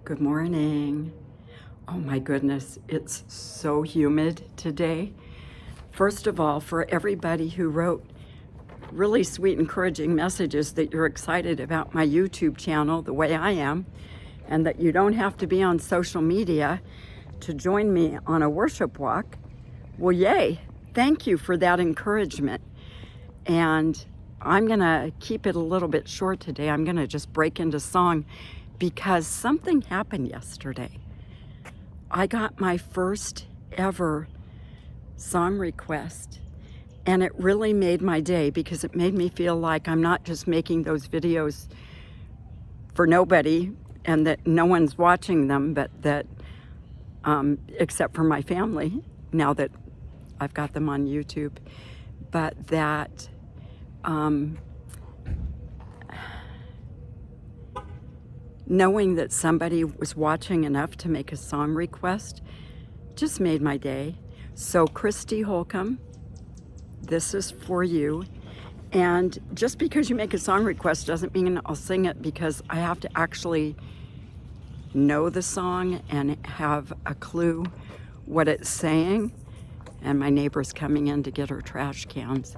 Good morning. Oh my goodness, it's so humid today. First of all, for everybody who wrote really sweet, encouraging messages that you're excited about my YouTube channel the way I am, and that you don't have to be on social media to join me on a worship walk. Well, yay. Thank you for that encouragement. And I'm going to keep it a little bit short today. I'm going to just break into song because something happened yesterday. I got my first ever song request, and it really made my day because it made me feel like I'm not just making those videos for nobody and that no one's watching them, but that except for my family, now that I've got them on YouTube, but that knowing that somebody was watching enough to make a song request just made my day. So Kristi Holcomb, this is for you. And just because you make a song request doesn't mean I'll sing it, because I have to actually know the song and have a clue what it's saying. And my neighbor's coming in to get her trash cans.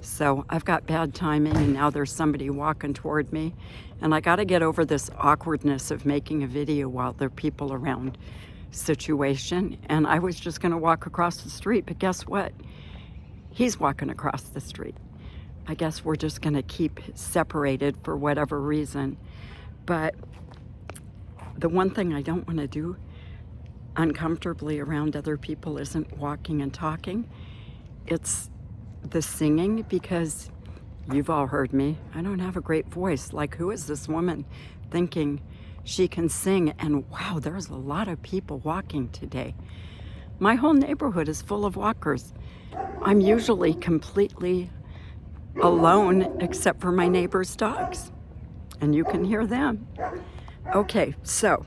So I've got bad timing, and now there's somebody walking toward me. And I got to get over this awkwardness of making a video while there are people around situation. And I was just going to walk across the street, but guess what? He's walking across the street. I guess we're just going to keep separated for whatever reason. But the one thing I don't want to do uncomfortably around other people isn't walking and talking. It's the singing, because you've all heard me. I don't have a great voice. Like, who is this woman thinking she can sing? And wow, there's a lot of people walking today. My whole neighborhood is full of walkers. I'm usually completely alone except for my neighbor's dogs, and you can hear them. Okay, so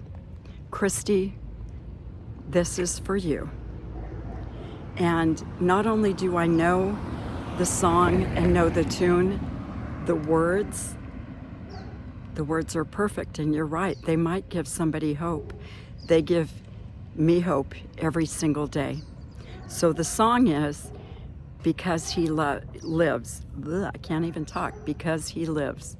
Kristi, this is for you. And not only do I know the song and know the tune, the words are perfect, and you're right, they might give somebody hope. They give me hope every single day. So the song is Because He Lives. Ugh, I can't even talk. Because He lives.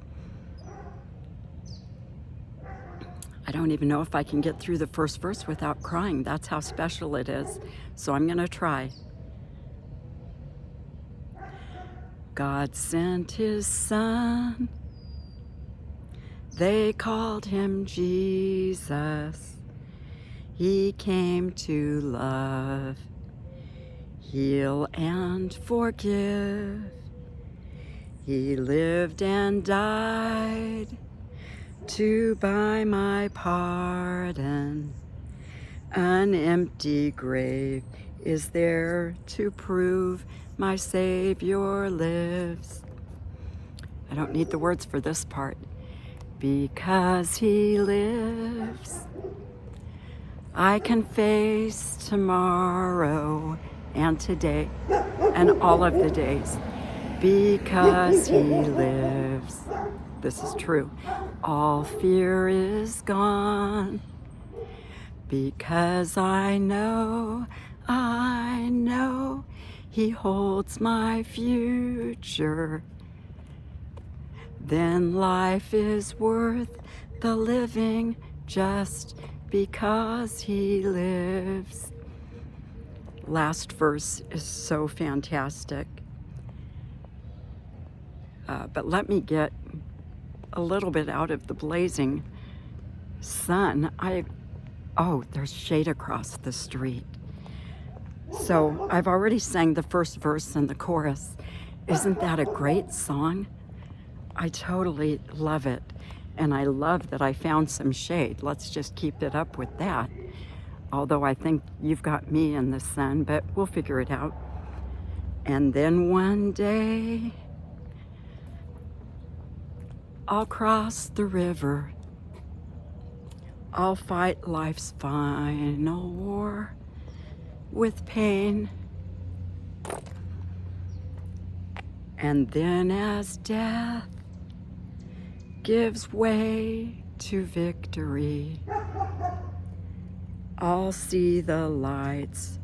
I don't even know if I can get through the first verse without crying. That's how special it is. So I'm going to try. God sent His Son. They called Him Jesus. He came to love, heal, and forgive. He lived and died to buy my pardon. An empty grave is there to prove my Savior lives. I don't need the words for this part. Because He lives, I can face tomorrow and today and all of the days. Because He lives. This is true. All fear is gone. Because I know He holds my future. Then life is worth the living just because He lives. Last verse is so fantastic. But let me get a little bit out of the blazing sun. Oh, there's shade across the street. So I've already sang the first verse and the chorus. Isn't that a great song? I totally love it. And I love that I found some shade. Let's just keep it up with that. Although I think you've got me in the sun, but we'll figure it out. And then one day, I'll cross the river. I'll fight life's final war with pain. And then as death gives way to victory. I'll see the lights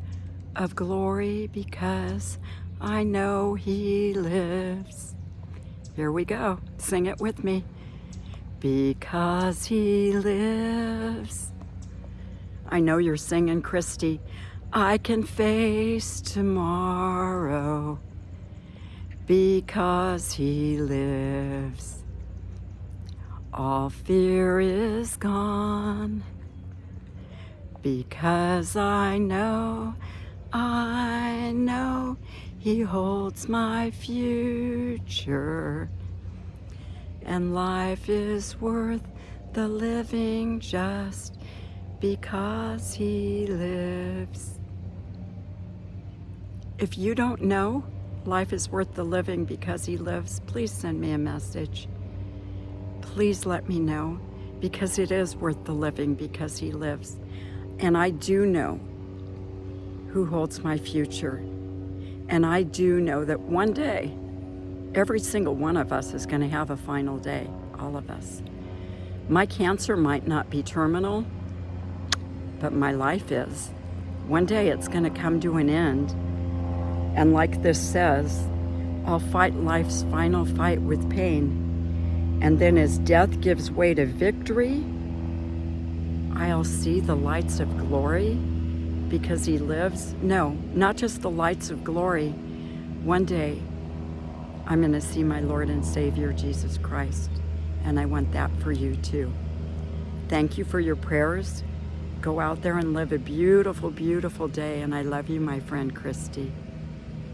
of glory because I know He lives. Here we go. Sing it with me. Because He lives. I know you're singing, Kristi. I can face tomorrow because He lives. All fear is gone because I know He holds my future. And life is worth the living just because He lives. If you don't know life is worth the living because He lives, please send me a message. Please let me know, because it is worth the living because He lives. And I do know who holds my future. And I do know that one day, every single one of us is going to have a final day, all of us. My cancer might not be terminal, but my life is. One day it's going to come to an end. And like this says, I'll fight life's final fight with pain. And then as death gives way to victory, I'll see the lights of glory because He lives. No, not just the lights of glory. One day, I'm going to see my Lord and Savior, Jesus Christ. And I want that for you too. Thank you for your prayers. Go out there and live a beautiful, beautiful day. And I love you, my friend Kristi.